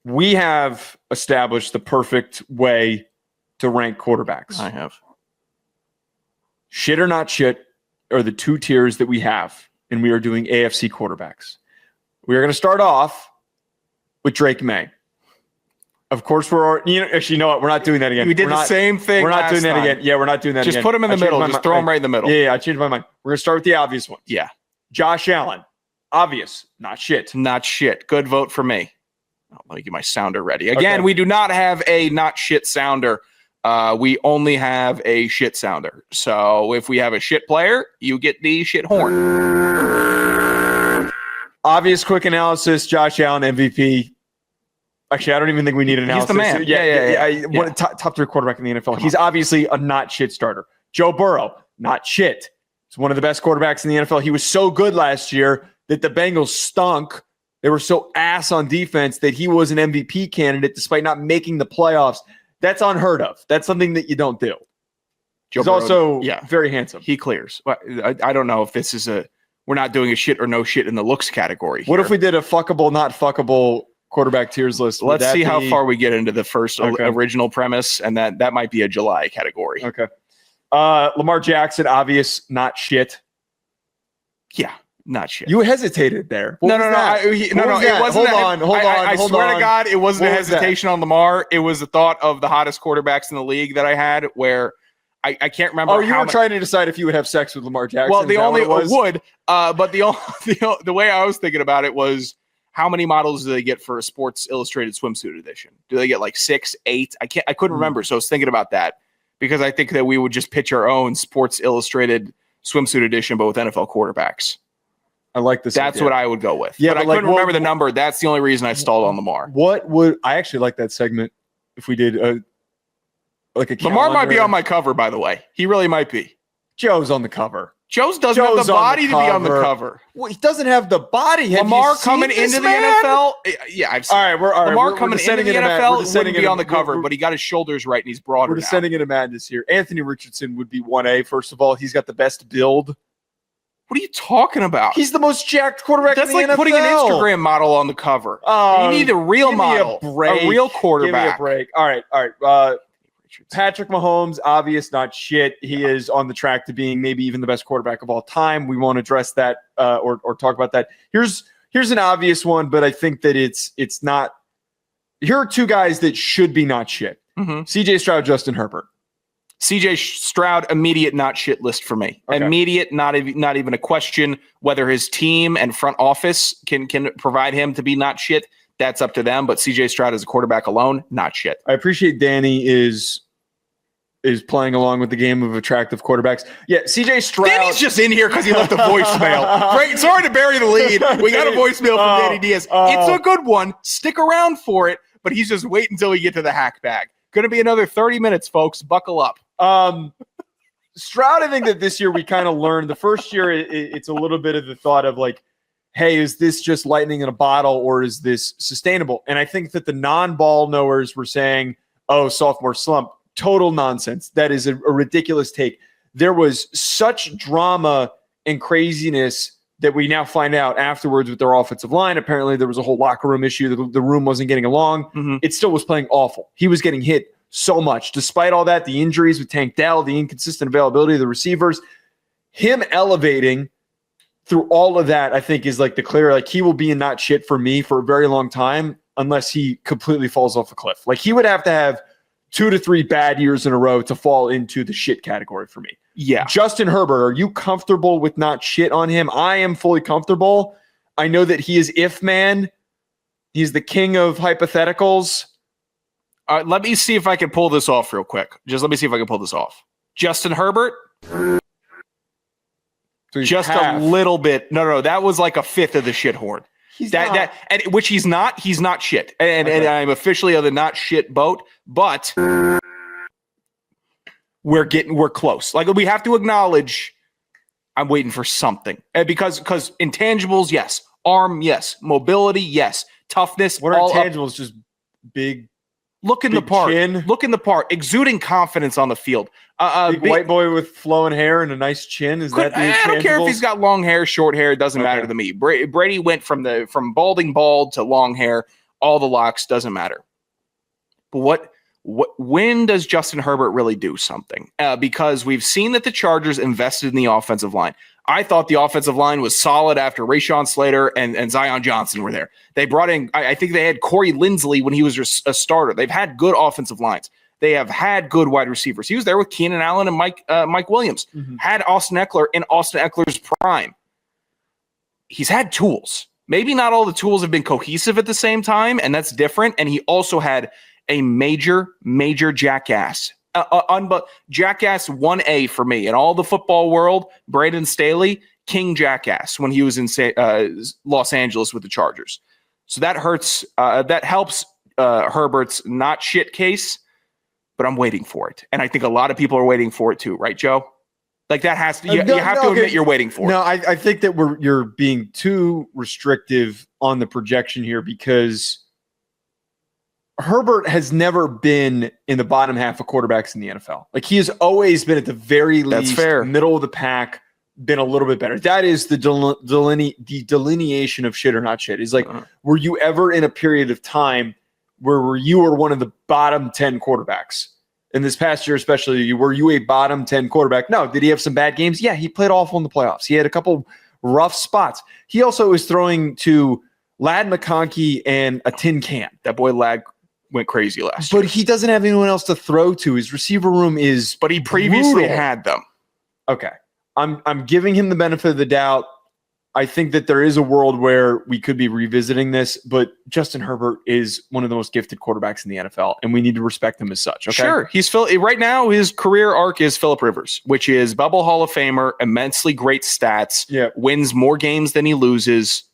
we have established the perfect way to rank quarterbacks. I have. Shit or not shit are the two tiers that we have, and we are doing AFC quarterbacks. We are going to start off with Drake Maye. Of course, actually, you know what? We're not doing that again. We did the same thing. We're not doing that again. Yeah, we're not doing that again. Just put him in the middle. Just throw him right in the middle. Yeah, I changed my mind. We're going to start with the obvious ones. Yeah. Josh Allen. Obvious. Not shit. Not shit. Good vote for me. Let me get my sounder ready. Again, Okay. We do not have a not shit sounder. We only have a shit sounder. So if we have a shit player, you get the shit horn. Obvious quick analysis. Josh Allen, MVP. Actually, I don't even think we need an analysis. He's the man. Yeah. Top three quarterback in the NFL. He's obviously a not shit starter. Joe Burrow, not shit. He's one of the best quarterbacks in the NFL. He was so good last year that the Bengals stunk. They were so ass on defense that he was an MVP candidate despite not making the playoffs. That's unheard of. That's something that you don't do. He's also very handsome. He clears. I don't know if this is we're not doing a shit or no shit in the looks category here. What if we did a fuckable, not fuckable quarterback tiers list? Let's see how far we get into the first original premise, and that might be a July category. Okay. Lamar Jackson, obvious, not shit. Yeah, not shit. You hesitated there. No. It wasn't. Hold on. I swear to God, it wasn't a hesitation on Lamar. It was the thought of the hottest quarterbacks in the league that I had, where I can't remember. Oh, you were trying to decide if you would have sex with Lamar Jackson. Well, but the way I was thinking about it was, how many models do they get for a Sports Illustrated swimsuit edition? Do they get like 6, 8? I couldn't remember. So I was thinking about that, because I think that we would just pitch our own Sports Illustrated swimsuit edition, but with NFL quarterbacks. I like this. That's what I would go with. Yeah, but I couldn't remember the number. That's the only reason I stalled on Lamar. I actually like that segment if we did a Lamar might be on my cover, by the way. He really might be. Joe's on the cover. Joe's doesn't have the body to be on the cover. Well, he doesn't have the body. Lamar coming into the NFL? Yeah, I've seen. All right, Lamar coming into the NFL wouldn't be on the cover, but he got his shoulders right and he's broader. We're descending into madness here. Anthony Richardson would be 1A. First of all, he's got the best build. What are you talking about? He's the most jacked quarterback in the NFL. That's like putting an Instagram model on the cover. You need a real model, a real quarterback. Give me a break. All right. Patrick Mahomes, obvious, not shit. He is on the track to being maybe even the best quarterback of all time. We won't address that or talk about that. Here's an obvious one, but I think that it's not. Here are two guys that should be not shit. Mm-hmm. CJ Stroud, Justin Herbert. CJ Stroud, immediate not shit list for me. Okay. Immediate, not even a question whether his team and front office can provide him to be not shit. That's up to them. But CJ Stroud as a quarterback alone, not shit. I appreciate Danny is playing along with the game of attractive quarterbacks. Yeah, CJ Stroud. Danny's just in here because he left a voicemail. Great. Sorry to bury the lead. We got a voicemail from Danny Diaz. It's a good one. Stick around for it. But he's just waiting until we get to the hack bag. Going to be another 30 minutes, folks. Buckle up. Stroud, I think that this year we kind of learned. The first year, it's a little bit of the thought of like, hey, is this just lightning in a bottle or is this sustainable? And I think that the non-ball knowers were saying, oh, sophomore slump. Total nonsense. That is a ridiculous take. There was such drama and craziness that we now find out afterwards with their offensive line. Apparently there was a whole locker room issue. The room wasn't getting along. Mm-hmm. It still was playing awful. He was getting hit so much. Despite all that, the injuries with Tank Dell, the inconsistent availability of the receivers, him elevating through all of that, I think is like the clear, like he will be in not shit for me for a very long time unless he completely falls off a cliff. Like he would have to have 2 to 3 bad years in a row to fall into the shit category for me. Yeah. Justin Herbert, are you comfortable with not shit on him? I am fully comfortable. I know that he is if man. He's the king of hypotheticals. Let me see if I can pull this off real quick. Just let me see if I can pull this off. Justin Herbert. So just a little bit. No. That was like a fifth of the shit horn. Which he's not shit. And I'm officially on the not shit boat, but we're close. Like we have to acknowledge I'm waiting for something. Because intangibles, yes. Arm, yes. Mobility, yes. Toughness. What are intangibles? Just big. Look in the part. Exuding confidence on the field. Big white boy with flowing hair and a nice chin. Is that the intangibles? I don't care if he's got long hair, short hair. It doesn't matter to me. Brady went from balding bald to long hair. all the locks, doesn't matter. But when does Justin Herbert really do something? Because we've seen that the Chargers invested in the offensive line. I thought the offensive line was solid after Rashawn Slater and Zion Johnson were there. They brought in, I think they had Corey Linsley when he was a starter. They've had good offensive lines. They have had good wide receivers. He was there with Keenan Allen and Mike Williams. Had Austin Eckler in Austin Eckler's prime. He's had tools. Maybe not all the tools have been cohesive at the same time, and that's different. And he also had a major jackass. Jackass 1A for me. In all the football world, Brandon Staley, king jackass when he was in Los Angeles with the Chargers. So that hurts. That helps Herbert's not shit case, but I'm waiting for it. And I think a lot of people are waiting for it too. Right, Joe? Like that has to, you have to admit you're waiting for it. No, I think that you're being too restrictive on the projection here because Herbert has never been in the bottom half of quarterbacks in the NFL. Like he has always been at the very least middle of the pack, been a little bit better. That is the delineation of shit or not shit. Is like, were you ever in a period of time where you were one of the bottom 10 quarterbacks? In this past year, especially, were you a bottom 10 quarterback? No. Did he have some bad games? Yeah, he played awful in the playoffs. He had a couple rough spots. He also was throwing to Ladd McConkey and a tin can. That boy Ladd went crazy last year. But he doesn't have anyone else to throw to. His receiver room is But he previously had them. Okay. I'm giving him the benefit of the doubt. I think that there is a world where we could be revisiting this, but Justin Herbert is one of the most gifted quarterbacks in the NFL, and we need to respect him as such. Okay? Sure. He's right now, his career arc is Phillip Rivers, which is bubble Hall of Famer, immensely great stats, wins more games than he loses.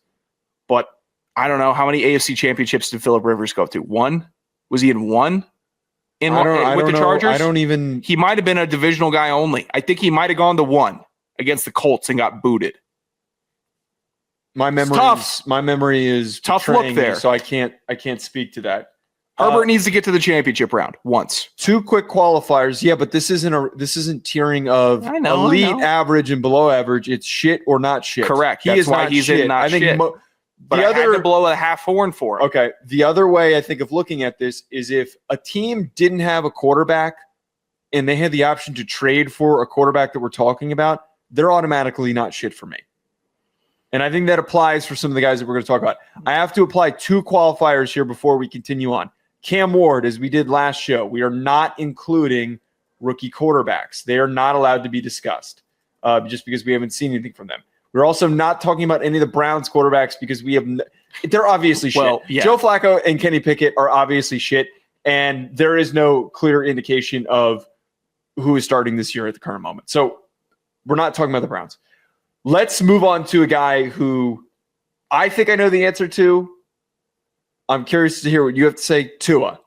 But I don't know how many AFC championships did Phillip Rivers go to? One? Was he in one? With the Chargers? He might have been a divisional guy only. I think he might have gone to one against the Colts and got booted. My memory is tough look there, so I can't speak to that. Herbert needs to get to the championship round once. Two quick qualifiers, yeah, but this isn't tiering of elite, average, and below average. It's shit or not shit. Correct. That's why he's in not shit. But I had to blow a half horn for him. Okay. The other way I think of looking at this is if a team didn't have a quarterback and they had the option to trade for a quarterback that we're talking about, they're automatically not shit for me. And I think that applies for some of the guys that we're going to talk about. I have to apply two qualifiers here before we continue on. Cam Ward, as we did last show, we are not including rookie quarterbacks. They are not allowed to be discussed just because we haven't seen anything from them. We're also not talking about any of the Browns quarterbacks because they're obviously shit. Well, yeah. Joe Flacco and Kenny Pickett are obviously shit, and there is no clear indication of who is starting this year at the current moment. So we're not talking about the Browns. Let's move on to a guy who I think I know the answer to. I'm curious to hear what you have to say, Tua.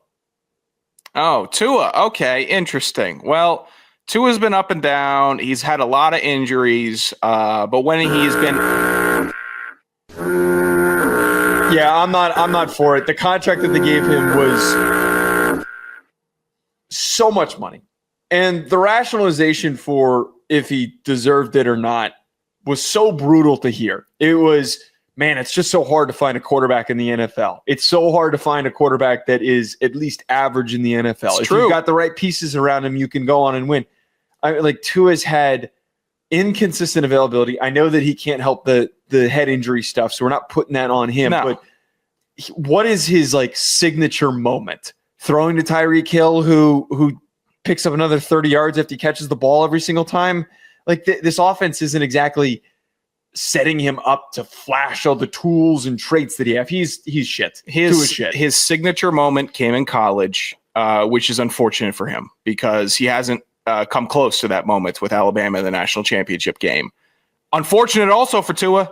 Oh, Tua. Okay, interesting. Well, Tua's been up and down. He's had a lot of injuries, but when he's been, I'm not for it. The contract that they gave him was so much money, and the rationalization for if he deserved it or not was so brutal to hear. It was, man, it's just so hard to find a quarterback in the NFL. It's so hard to find a quarterback that is at least average in the NFL. If you've got the right pieces around him, you can go on and win. Tua's had inconsistent availability. I know that he can't help the head injury stuff, so we're not putting that on him. No. But what is his signature moment? Throwing to Tyreek Hill, who picks up another 30 yards after he catches the ball every single time? This offense isn't exactly setting him up to flash all the tools and traits that he have. He's shit. His signature moment came in college, which is unfortunate for him because he hasn't come close to that moment with Alabama in the national championship game. Unfortunate also for Tua.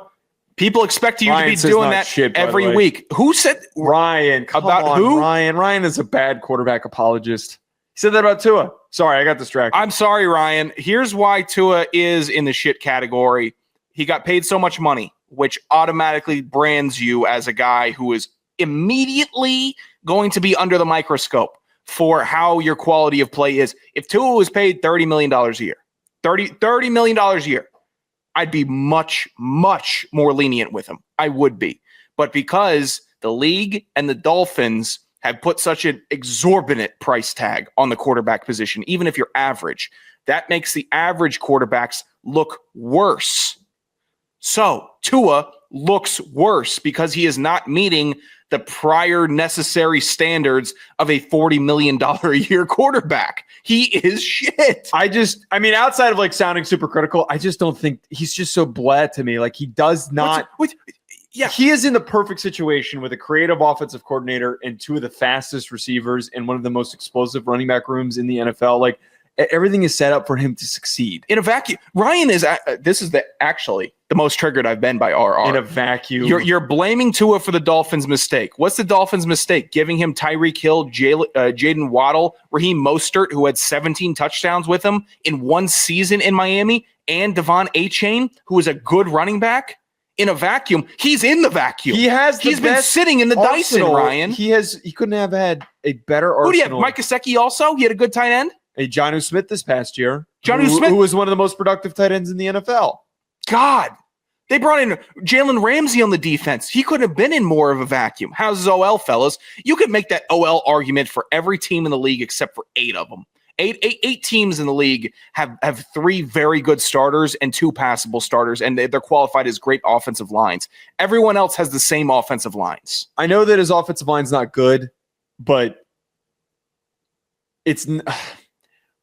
People expect you to be doing that every week. Who said Ryan? Who? Ryan is a bad quarterback apologist. He said that about Tua. Sorry, I got distracted. I'm sorry, Ryan. Here's why Tua is in the shit category. He got paid so much money, which automatically brands you as a guy who is immediately going to be under the microscope for how your quality of play is. If Tua was paid $30 million a year, $30 million a year, I'd be much, much more lenient with him. I would be. But because The league and the Dolphins have put such an exorbitant price tag on the quarterback position, even if you're average. That makes the average quarterbacks look worse. So Tua looks worse because he is not meeting the prior necessary standards of a $40 million a year quarterback. He is shit. Outside of like sounding super critical, I just don't think he's just so blah to me. Like he does not. Yeah, he is in the perfect situation with a creative offensive coordinator and two of the fastest receivers and one of the most explosive running back rooms in the NFL. Like everything is set up for him to succeed. In a vacuum, Ryan is. This is actually the most triggered I've been by RR. In a vacuum, you're blaming Tua for the Dolphins' mistake. What's the Dolphins' mistake? Giving him Tyreek Hill, Jaden Waddle, Raheem Mostert, who had 17 touchdowns with him in one season in Miami, and Devon Achane, who was a good running back. In a vacuum, he's in the vacuum. He's been sitting in the arsenal. Dyson, Ryan. He couldn't have had a better arsenal. Who do you have? Mike Gesicki also? He had a good tight end? A Jonnu Smith this past year. Smith, who was one of the most productive tight ends in the NFL. God. They brought in Jalen Ramsey on the defense. He could have been in more of a vacuum. How's his OL, fellas? You could make that OL argument for every team in the league except for 8 of them. Eight teams in the league have 3 very good starters and 2 passable starters, and they're qualified as great offensive lines. Everyone else has the same offensive lines. I know that his offensive line's not good, but it's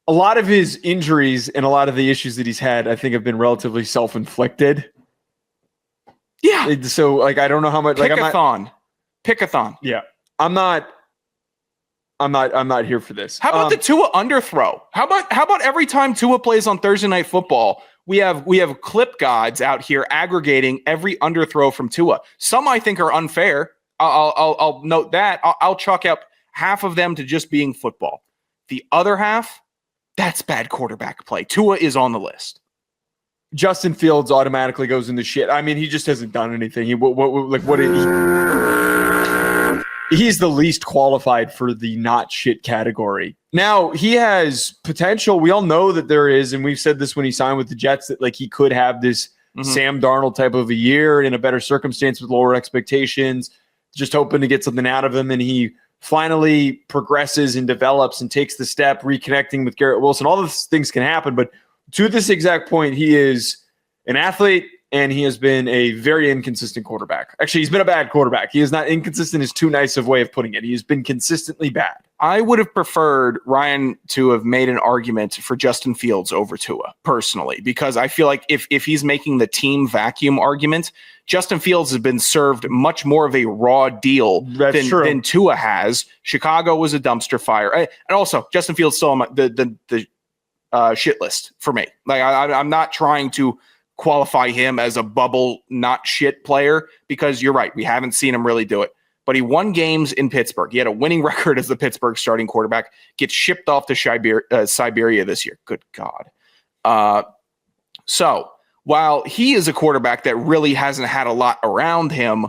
a lot of his injuries and a lot of the issues that he's had, I think, have been relatively self-inflicted. Yeah. So, like, I don't know how much. Pick-a-thon. Yeah. I'm not here for this. How about the Tua underthrow? How about every time Tua plays on Thursday Night Football, we have clip gods out here aggregating every underthrow from Tua. Some I think are unfair. I'll note that. I'll chalk up half of them to just being football. The other half, that's bad quarterback play. Tua is on the list. Justin Fields automatically goes into shit. I mean, he just hasn't done anything. He's the least qualified for the not shit category. Now, he has potential. We all know that there is, and we've said this when he signed with the Jets, that like he could have this Sam Darnold type of a year in a better circumstance with lower expectations, just hoping to get something out of him. And he finally progresses and develops and takes the step, reconnecting with Garrett Wilson. All those things can happen. But to this exact point, he is an athlete, and he has been a very inconsistent quarterback. Actually, he's been a bad quarterback. He is not inconsistent is too nice of way of putting it. He has been consistently bad. I would have preferred Ryan to have made an argument for Justin Fields over Tua, personally, because I feel like if he's making the team vacuum argument, Justin Fields has been served much more of a raw deal than Tua has. Chicago was a dumpster fire. And also, Justin Fields still on the shit list for me. Like I'm not trying to qualify him as a bubble not shit player, because you're right, we haven't seen him really do it. But he won games in Pittsburgh. He had a winning record as the Pittsburgh starting quarterback. Gets shipped off to Siberia this year. Good God. So while he is a quarterback that really hasn't had a lot around him,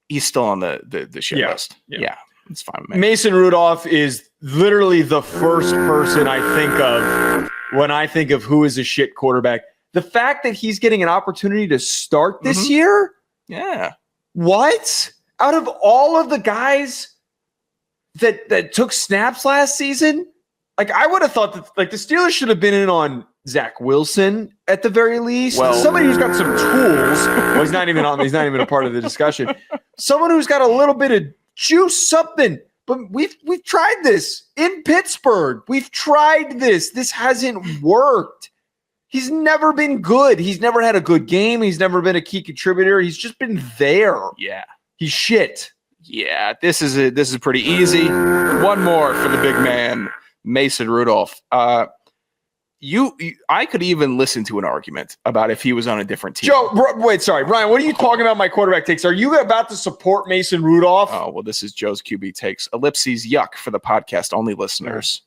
he's still on the shit list. Yeah, it's fine with me. Mason Rudolph is literally the first person I think of when I think of who is a shit quarterback. The fact that he's getting an opportunity to start this year? Yeah. What? Out of all of the guys that took snaps last season, like I would have thought that like the Steelers should have been in on Zach Wilson at the very least. Well, somebody who's got some tools. Well, he's not even a part of the discussion. Someone who's got a little bit of juice, something. But we've tried this in Pittsburgh. We've tried this. This hasn't worked. He's never been good. He's never had a good game. He's never been a key contributor. He's just been there. Yeah. He's shit. Yeah, this is pretty easy. One more for the big man, Mason Rudolph. I could even listen to an argument about if he was on a different team. Wait, sorry. Ryan, what are you talking about my quarterback takes? Are you about to support Mason Rudolph? Oh, well, this is Joe's QB takes. Ellipses, yuck for the podcast only listeners.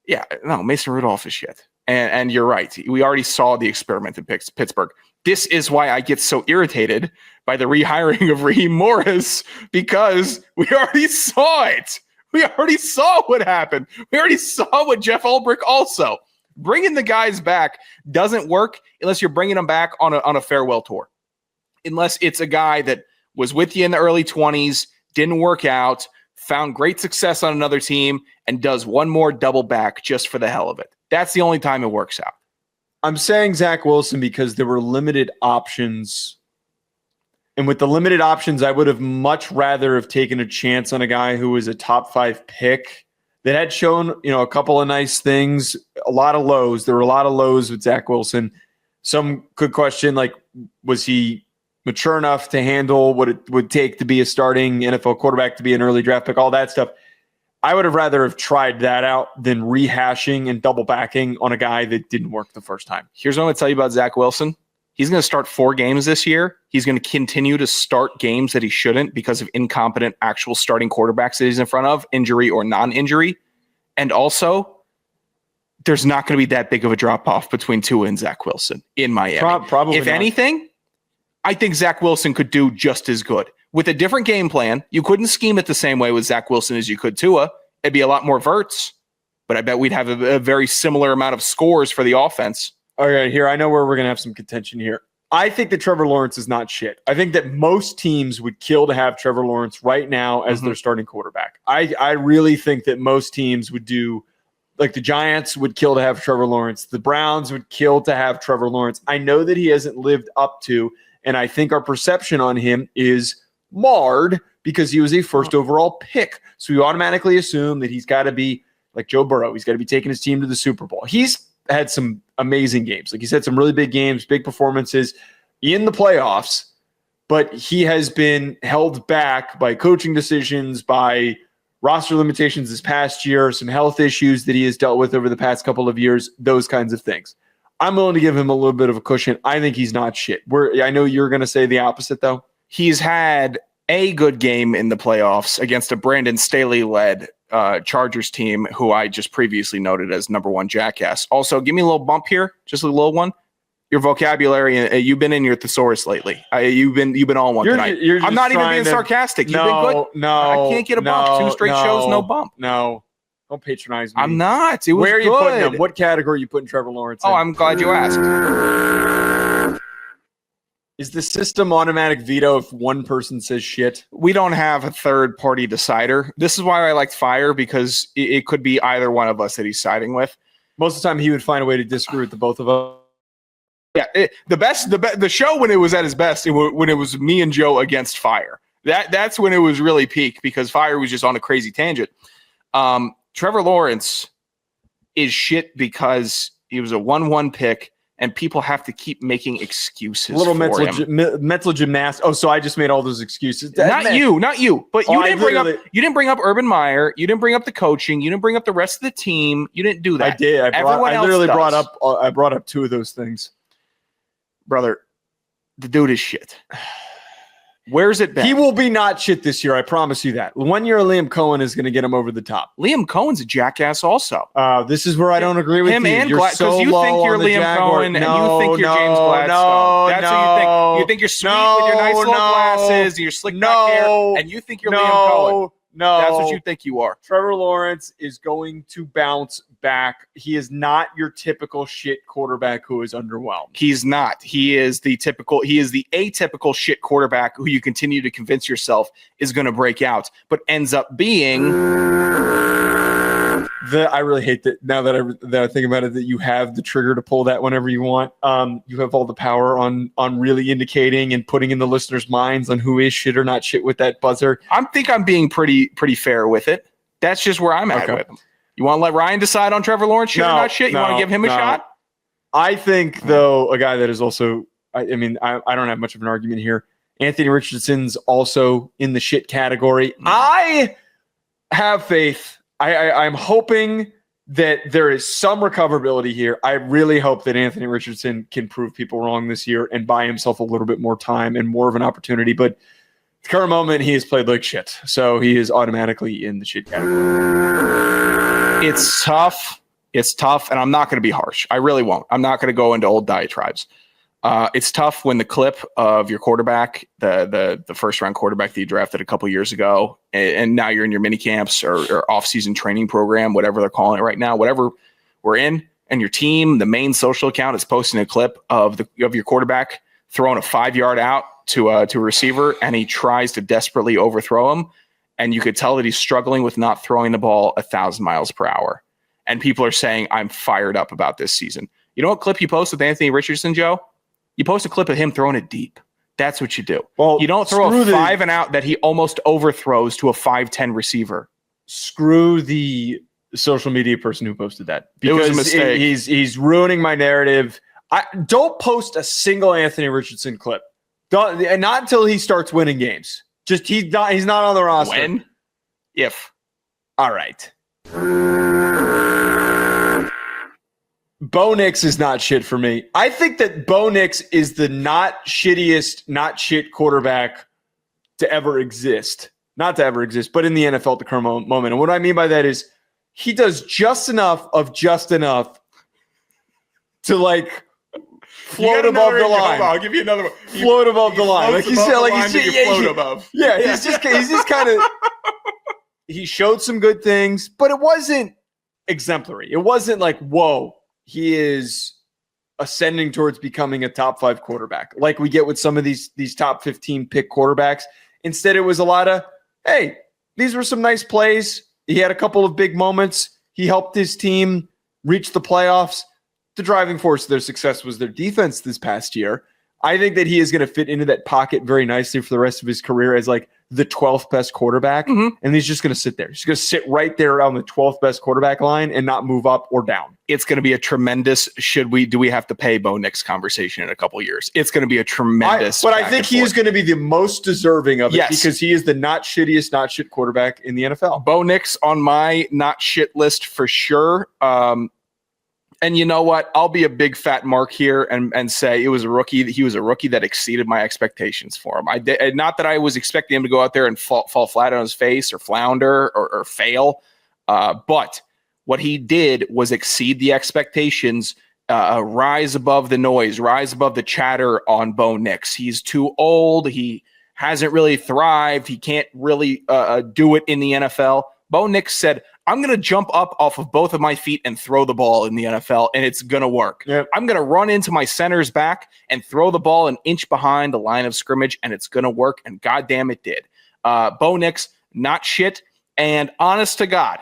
Yeah, no, Mason Rudolph is shit. And you're right. We already saw the experiment in Pittsburgh. This is why I get so irritated by the rehiring of Raheem Morris, because we already saw it. We already saw what happened. We already saw what Jeff Ulbrich also. Bringing the guys back doesn't work unless you're bringing them back on a farewell tour. Unless it's a guy that was with you in the early 20s, didn't work out, found great success on another team, and does one more double back just for the hell of it. That's the only time it works out. I'm saying Zach Wilson because there were limited options. And with the limited options, I would have much rather have taken a chance on a guy who was a top 5 pick that had shown, a couple of nice things, a lot of lows. There were a lot of lows with Zach Wilson. Some could question, was he mature enough to handle what it would take to be a starting NFL quarterback, to be an early draft pick, all that stuff. I would have rather have tried that out than rehashing and double backing on a guy that didn't work the first time. Here's what I'm going to tell you about Zach Wilson. He's going to start 4 games this year. He's going to continue to start games that he shouldn't because of incompetent actual starting quarterbacks that he's in front of, injury or non-injury. And also, there's not going to be that big of a drop-off between Tua and Zach Wilson in Miami. Probably if not. anything, I think Zach Wilson could do just as good. With a different game plan, you couldn't scheme it the same way with Zach Wilson as you could Tua. It'd be a lot more verts, but I bet we'd have a very similar amount of scores for the offense. All right, here, I know where we're going to have some contention here. I think that Trevor Lawrence is not shit. I think that most teams would kill to have Trevor Lawrence right now as their starting quarterback. I really think that most teams would do, like the Giants would kill to have Trevor Lawrence. The Browns would kill to have Trevor Lawrence. I know that he hasn't lived up to, and I think our perception on him is marred because he was a first overall pick. So we automatically assume that he's got to be like Joe Burrow. He's got to be taking his team to the Super Bowl. He's had some amazing games. Like he's had some really big games, big performances in the playoffs, but he has been held back by coaching decisions, by roster limitations this past year, some health issues that he has dealt with over the past couple of years, those kinds of things. I'm willing to give him a little bit of a cushion. I think he's not shit. I know you're going to say the opposite, though. He's had a good game in the playoffs against a Brandon Staley-led Chargers team who I just previously noted as number 1 jackass. Also, give me a little bump here, just a little one. Your vocabulary, you've been in your thesaurus lately. You've been on one tonight. I'm not even being sarcastic. You've been good. No, I can't get a bump. 2 straight shows, no bump. No, don't patronize me. I'm not. It was Where are you good. putting him? What category are you putting Trevor Lawrence in? Oh, I'm glad you asked. Is the system automatic veto if one person says shit? We don't have a third-party decider. This is why I liked Fire, because it could be either one of us that he's siding with. Most of the time, he would find a way to disagree with the both of us. Yeah, the show when it was at is best, when it was me and Joe against Fire. That's when it was really peak because Fire was just on a crazy tangent. Trevor Lawrence is shit because he was a 1-1 pick. And people have to keep making excuses. A little mental gymnastics. Oh, so I just made all those excuses. Not you. But you didn't bring up Urban Meyer. You didn't bring up the coaching. You didn't bring up the rest of the team. You didn't do that. I did. I brought up 2 of those things. Brother, the dude is shit. Where's it been? He will be not shit this year. I promise you that. 1 year, Liam Cohen is going to get him over the top. Liam Cohen's a jackass also. This is where I don't agree with him you. And because you think you're Liam Cohen and you think you're James Gladstone. That's what you think. You think you're sweet with your nice little glasses and your slick back hair, and you think you're Liam Cohen. No, that's what you think you are. Trevor Lawrence is going to bounce back. He is not your typical shit quarterback who is underwhelmed. He's not. He is the atypical shit quarterback who you continue to convince yourself is going to break out, but ends up being. I really hate that now that I think about it, that you have the trigger to pull that whenever you want. You have all the power on really indicating and putting in the listeners' minds on who is shit or not shit with that buzzer. I think I'm being pretty fair with it. That's just where I'm at with him. You want to let Ryan decide on Trevor Lawrence shit or not shit? You want to give him a shot? I think, though, a guy that is also, I don't have much of an argument here. Anthony Richardson's also in the shit category. I have faith. I'm hoping that there is some recoverability here. I really hope that Anthony Richardson can prove people wrong this year and buy himself a little bit more time and more of an opportunity. But at the current moment, he has played like shit. So he is automatically in the shit category. It's tough. And I'm not going to be harsh. I really won't. I'm not going to go into old diatribes. It's tough when the clip of your quarterback, the first round quarterback that you drafted a couple years ago, and now you're in your mini camps or off-season training program, whatever they're calling it right now, whatever we're in, and your team, the main social account is posting a clip of your quarterback throwing a 5-yard out to a receiver, and he tries to desperately overthrow him, and you could tell that he's struggling with not throwing the ball 1,000 miles per hour. And people are saying, I'm fired up about this season. You know what clip you post with Anthony Richardson, Joe? You post a clip of him throwing it deep. That's what you do. Well, you don't throw a 5 and out that he almost overthrows to a 5'10" receiver. Screw the social media person who posted that. It was a mistake. He's ruining my narrative. Don't post a single Anthony Richardson clip. Not until he starts winning games. Just he's not on the roster. When? If. All right. Bo Nix is not shit for me. I think that Bo Nix is the not shittiest, not shit quarterback to ever exist. Not to ever exist, but in the NFL at the current moment. And what I mean by that is he does just enough to like float above the line. I'll give you another one. Float above the line. Like you said, like he's float above. Yeah, he's just kind of he showed some good things, but it wasn't exemplary. It wasn't like, whoa, he is ascending towards becoming a top 5 quarterback like we get with some of these top 15 pick quarterbacks. Instead, it was a lot of, hey, these were some nice plays. He had a couple of big moments. He helped his team reach the playoffs. The driving force of their success was their defense this past year. I think that he is going to fit into that pocket very nicely for the rest of his career as like the 12th best quarterback. Mm-hmm. And he's just going to sit there. He's going to sit right there on the 12th best quarterback line and not move up or down. It's going to be a tremendous, do we have to pay Bo Nix conversation in a couple of years. It's going to be a tremendous. But I think he is going to be the most deserving of it because he is the not shittiest, not shit quarterback in the NFL. Bo Nix on my not shit list for sure. And you know what? I'll be a big fat mark here and say it was a rookie. He was a rookie that exceeded my expectations for him. Not that I was expecting him to go out there and fall flat on his face or flounder or fail. But what he did was exceed the expectations, rise above the noise, rise above the chatter on Bo Nix. He's too old. He hasn't really thrived. He can't really do it in the NFL. Bo Nix said, I'm going to jump up off of both of my feet and throw the ball in the NFL, and it's going to work. Yep. I'm going to run into my center's back and throw the ball an inch behind the line of scrimmage, and it's going to work, and goddamn it did. Bo Nix, not shit, and honest to God,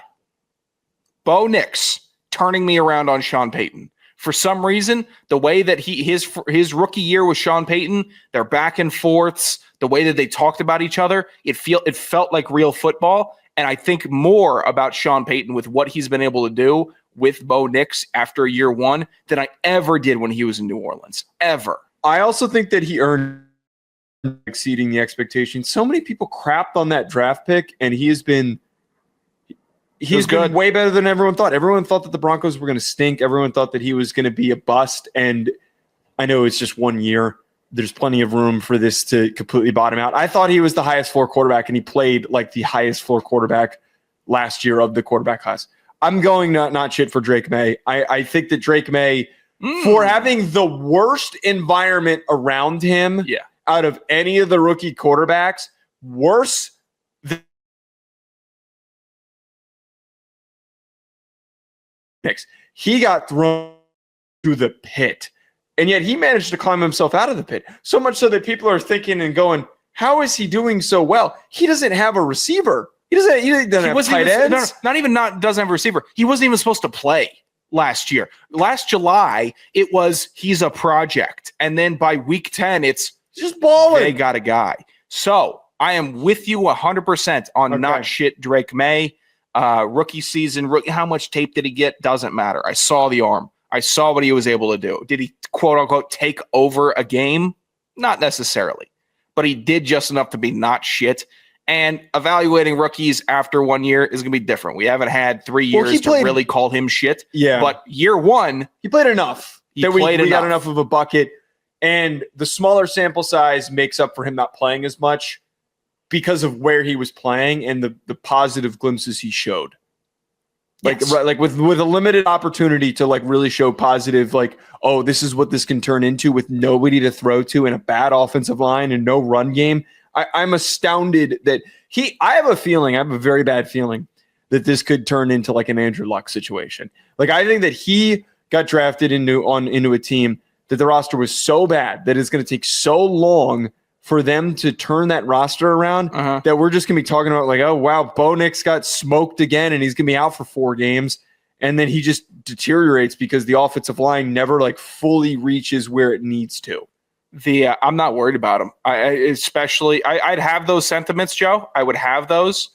Bo Nix turning me around on Sean Payton. For some reason, the way that his rookie year with Sean Payton, their back and forths, the way that they talked about each other, it felt like real football. And I think more about Sean Payton with what he's been able to do with Bo Nix after year one than I ever did when he was in New Orleans. Ever. I also think that he earned exceeding the expectations. So many people crapped on that draft pick, and he's been way better than everyone thought. Everyone thought that the Broncos were going to stink. Everyone thought that he was going to be a bust. And I know it's just 1 year. There's plenty of room for this to completely bottom out. I thought he was the highest floor quarterback, and he played like the highest floor quarterback last year of the quarterback class. I'm going not shit for Drake Maye. I think that Drake Maye, for having the worst environment around him out of any of the rookie quarterbacks, worse than he got thrown to the pit. And yet he managed to climb himself out of the pit. So much so that people are thinking and going, how is he doing so well? He doesn't have a receiver. He doesn't have tight ends. Doesn't have a receiver. He wasn't even supposed to play last year. Last July, it was he's a project. And then by week 10, it's just balling. They got a guy. So I am with you 100% on not shit Drake Maye. Rookie season, how much tape did he get? Doesn't matter. I saw the arm. I saw what he was able to do. Did he, quote unquote, take over a game? Not necessarily. But he did just enough to be not shit. And evaluating rookies after 1 year is going to be different. We haven't had 3 years to really call him shit. Yeah. But year one, he played enough. We got enough of a bucket. And the smaller sample size makes up for him not playing as much because of where he was playing and the positive glimpses he showed. Like with a limited opportunity to like really show positive, like, oh, this is what this can turn into with nobody to throw to and a bad offensive line and no run game. I'm astounded that I have a very bad feeling that this could turn into like an Andrew Luck situation. Like I think that he got drafted into a team that the roster was so bad that it's going to take so long for them to turn that roster around that we're just going to be talking about like, oh, wow, Bo Nix got smoked again and he's going to be out for 4 games. And then he just deteriorates because the offensive line never like fully reaches where it needs to. I'm not worried about him. I'd have those sentiments, Joe. I would have those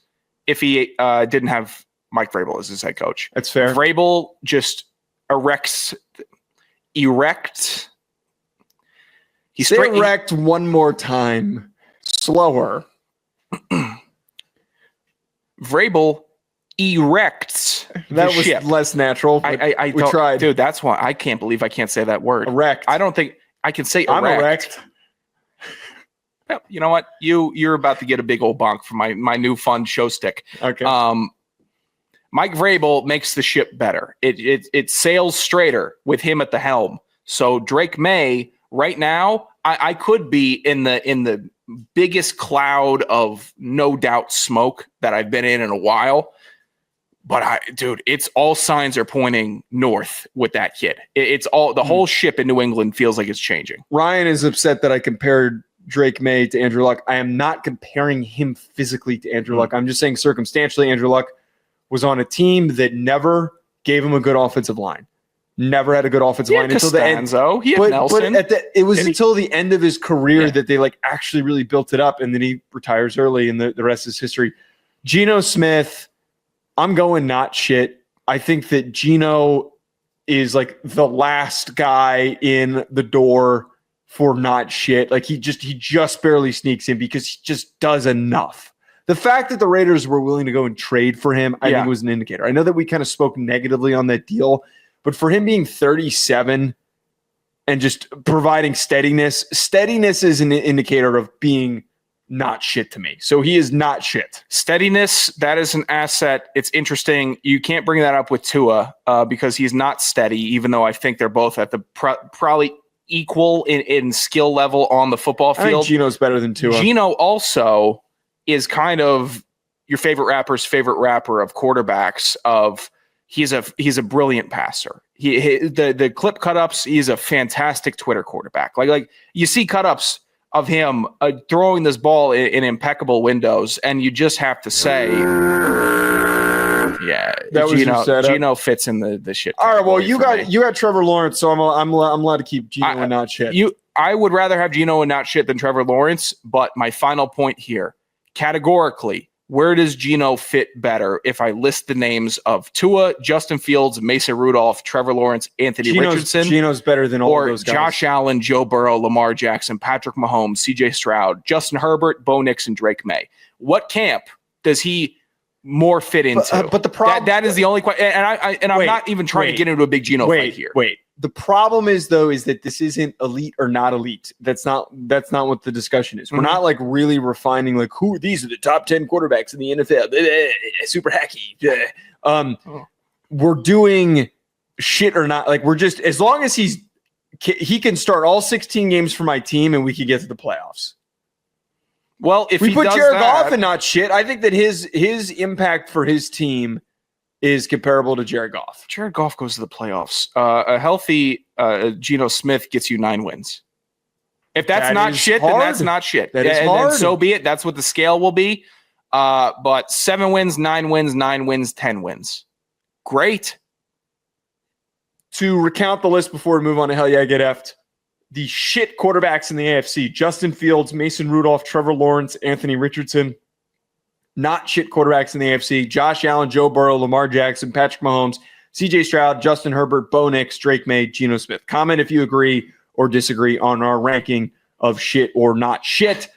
if he didn't have Mike Vrabel as his head coach. That's fair. Vrabel just erect. He's erect one more time, slower. Vrabel erects. That was ship. Less natural. We tried, dude. That's why I can't believe I can't say that word. Erect. I don't think I can say erect. I'm erect. Well, you know what? You're about to get a big old bonk for my new fun show stick. Okay. Mike Vrabel makes the ship better. It sails straighter with him at the helm. So Drake Maye right now, I could be in the biggest cloud of no doubt smoke that I've been in a while. But it's all signs are pointing north with that kid. It's all the whole ship in New England feels like it's changing. Ryan is upset that I compared Drake Maye to Andrew Luck. I am not comparing him physically to Andrew Luck. I'm just saying circumstantially, Andrew Luck was on a team that never gave him a good offensive line. Never had a good offensive line until the end. He had Nelson. But it was until the end of his career that they like actually really built it up, and then he retires early, and the rest is history. Geno Smith, I'm going not shit. I think that Geno is like the last guy in the door for not shit. Like he just barely sneaks in because he just does enough. The fact that the Raiders were willing to go and trade for him, I think was an indicator. I know that we kind of spoke negatively on that deal, but for him being 37 and just providing steadiness is an indicator of being not shit to me. So he is not shit. Steadiness, that is an asset. It's interesting. You can't bring that up with Tua because he's not steady, even though I think they're both at the probably equal in skill level on the football field. I think Geno's better than Tua. Geno also is kind of your favorite rapper's favorite rapper of quarterbacks. He's a brilliant passer. The clip cut-ups, he's a fantastic Twitter quarterback. Like you see cut-ups of him throwing this ball in impeccable windows, and you just have to say, yeah, that was Geno fits in the shit. All right, well, you got Trevor Lawrence, so I'm allowed to keep Geno and not shit. I would rather have Geno and not shit than Trevor Lawrence, but my final point here, categorically, where does Geno fit better if I list the names of Tua, Justin Fields, Mason Rudolph, Trevor Lawrence, Anthony Richardson? Geno's better than all of those guys. Josh Allen, Joe Burrow, Lamar Jackson, Patrick Mahomes, CJ Stroud, Justin Herbert, Bo Nix, and Drake Maye. What camp does he more fit into? But the problem that is the only question. And I'm not even trying to get into a big Geno fight here. The problem is that this isn't elite or not elite. That's not what the discussion is. We're not like really refining like who these are the top 10 quarterbacks in the NFL. Super hacky. We're doing shit or not. Like we're just as long as he can start all 16 games for my team and we can get to the playoffs. Well, if we put Jared Goff and not shit, I think that his impact for his team is comparable to Jared Goff. Jared Goff goes to the playoffs. A healthy Geno Smith gets you 9 wins. If that's not shit, then that's not shit. That is hard. Then so be it. That's what the scale will be. But 7 wins, 9 wins, 9 wins, 10 wins. Great. To recount the list before we move on to Hell Yeah, Get Effed, the shit quarterbacks in the AFC, Justin Fields, Mason Rudolph, Trevor Lawrence, Anthony Richardson. Not shit quarterbacks in the AFC, Josh Allen, Joe Burrow, Lamar Jackson, Patrick Mahomes, CJ Stroud, Justin Herbert, Bo Nix, Drake Maye, Geno Smith. Comment if you agree or disagree on our ranking of shit or not shit.